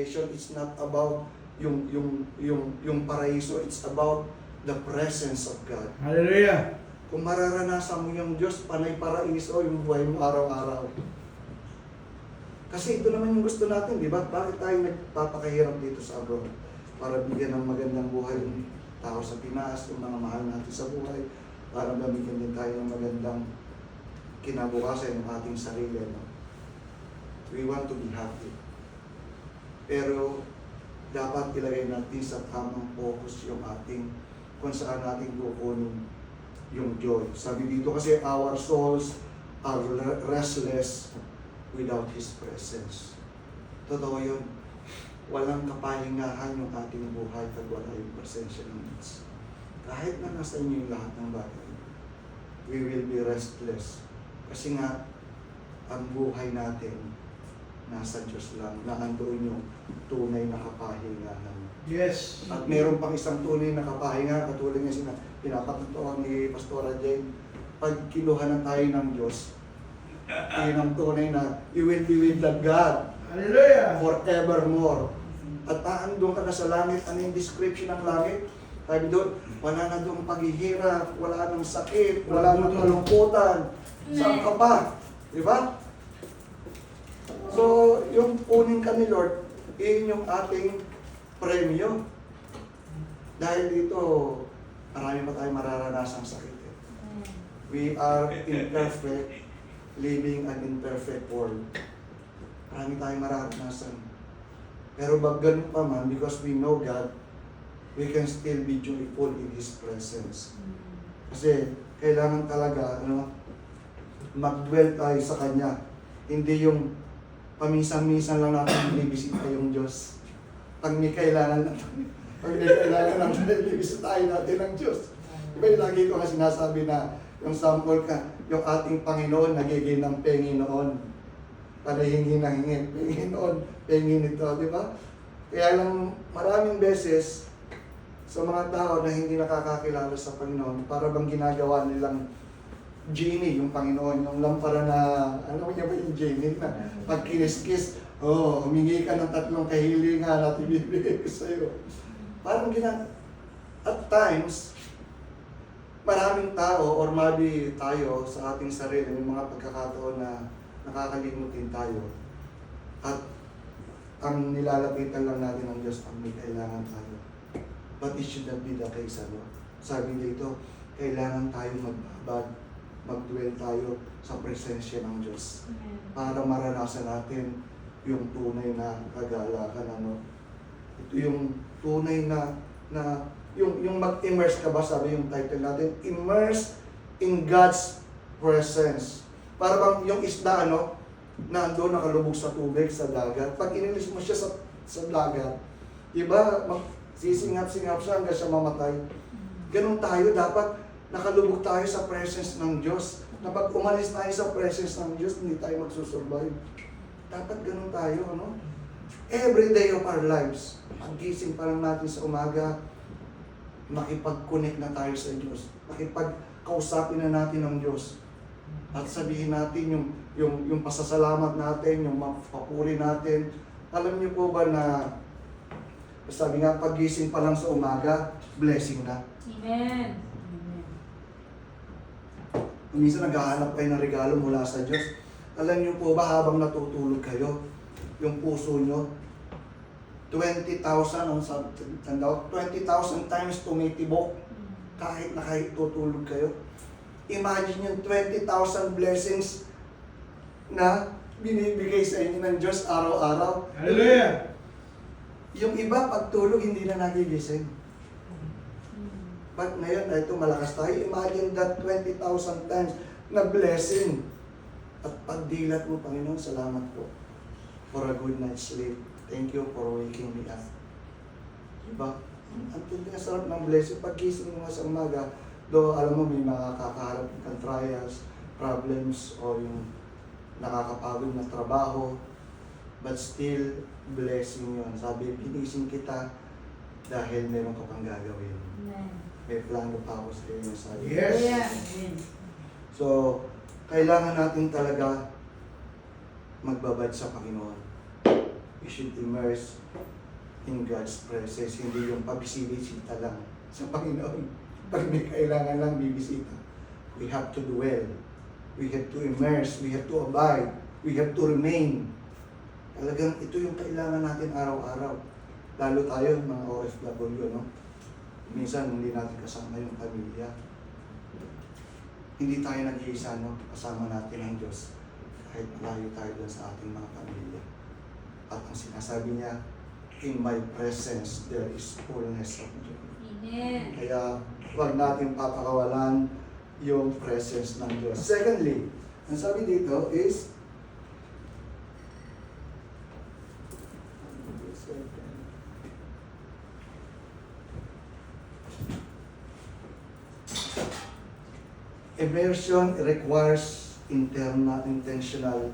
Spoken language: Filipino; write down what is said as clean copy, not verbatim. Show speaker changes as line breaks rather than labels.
It's not about yung paraiso, it's about the presence of God.
Hallelujah.
Kung mararanasan mo yung Diyos, panay paraiso yung buhay mo araw-araw. Kasi ito naman yung gusto natin, di ba? Bakit tayo nagpapakahirap dito sa abroad? Para bigyan ng magandang buhay yung tao sa Pinas, yung mga mahal natin sa buhay, para gamitin din tayo ng magandang kinabukasan ng ating sarili. No? We want to be happy. Pero dapat ilagay natin sa tamang focus yung ating kung saan natin kukunin yung joy. Sabi dito kasi, our souls are restless without His presence. Totoo yun. Walang kapahingahan yung ating buhay pag wala yung presensya ng Diyos. Kahit na nasa inyo yung lahat ng bagay, we will be restless. Kasi nga, ang buhay natin nasa Diyos lang, na andoon yung tunay na kapahingahan.
Yes.
At meron pang isang tunay na kapahinga, katulad niya pinapatutuan ni Pastora Jane, pag kinuhanan tayo ng Diyos, yun ang tunay na you will be with the God
Hallelujah.
forevermore. At aandun ka na sa langit. Ano yung description ng langit? Sabi doon, wala na doon paghihirap, wala nang sakit, wala nang kalungkutan. Saan ka pa? Di ba? So, yung kunin ka ni Lord, yun yung ating premyo. Dahil dito, marami pa tayong mararanasang sakit. We are imperfect, living an imperfect world. Marami tayong mararanasan. Pero pag ganun pa man, because we know God, we can still be joyful in His presence. Kasi kailangan talaga, mag-dwell tayo sa Kanya. Hindi yung paminsan-minsan lang natin binibisita yung Diyos. Pag may kailangan natin, binibisitahin natin ang Diyos. Diba yung lagi ko nga sinasabi na yung sample ka, yung ating Panginoon nagiging ng pengi noon. Panahingi ng hingin. Pengi noon, pengi nito, di ba? Kaya lang maraming beses sa mga tao na hindi nakakakilala sa Panginoon, para bang ginagawa nilang genie, yung Panginoon, yung lampara na, ano niya ba yung genie na pag kinis-kiss, humingi ka ng 3 kahilingan at ibibigay ko sa'yo. Parang at times, maraming tao or maybe tayo sa ating sarili, may mga pagkakataon na nakakalimutin tayo. At ang nilalapitan lang natin ng Diyos pag may kailangan tayo. But it should not be the case, ano? Sabi dito, kailangan tayong magbabad, mag-dwell tayo sa presensya ng Diyos. Para maranasan natin yung tunay na kagalakan, ano? Ito yung tunay na yung mag-immerse ka ba, sabi yung title natin, immerse in God's presence. Para bang yung isda, ano, na ando nakalubog sa tubig, sa dagat. Pag inilis mo siya sa dagat, iba, sisingap-singap siya hanggang siya mamatay. Ganun tayo, dapat nakalubog tayo sa presence ng Diyos. Na pag umalis tayo sa presence ng Diyos, hindi tayo magsusurvive. Dapat ganun tayo, ano? Every day of our lives, pag-gising pa lang natin sa umaga, makipag-connect na tayo sa Diyos. Makipag-kausapin na natin ang Diyos. At sabihin natin yung pasasalamat natin, yung papuri natin. Alam niyo po ba na, sabi nga, pag-gising pa lang sa umaga, blessing na.
Amen.
Minsan naghahanap kayo ng regalo mula sa Diyos. Alam niyo po ba, habang natutulog kayo, yung puso nyo, 20,000 times tumitibok kahit tutulog kayo. Imagine yung 20,000 blessings na binibigay sa inyo ng Diyos araw-araw.
Hallelujah.
Yung iba, pagtulog, hindi na nagigising. But ngayon, ito malakas tayo. Imagine that 20,000 times na blessing. At pagdilat mo, Panginoon, salamat po for a good night's sleep. Thank you for waking me up. Diba? Ang sarap ng blessing. Pag-gising mo nga sa umaga, do alam mo, may makakaharap kang trials, problems, o yung nakakapagod na trabaho. But still, blessing yun. Sabi, pinising kita dahil meron ka pang gagawin. May plano pa ako sa iyo. Sabi.
Yes.
So, kailangan natin talaga magbabad sa Panginoon. we should immerse in God's presence, hindi yung pabisibisita lang sa Panginoon. Pag may kailangan lang bibisita, we have to dwell, we have to immerse, we have to abide, we have to remain. Talagang ito yung kailangan natin araw-araw. Lalo tayo, mga OFW, no? Minsan, hindi natin kasama yung pamilya. Hindi tayo nag-iisa, no? Kasama natin ang Diyos. Kahit malayo tayo dun sa ating mga pamilya. At ang sinasabi niya, in my presence, there is fullness of joy.
Amen.
Kaya, huwag natin papakawalan yung presence ng Diyos. Secondly, ang sabi dito is, immersion requires intentional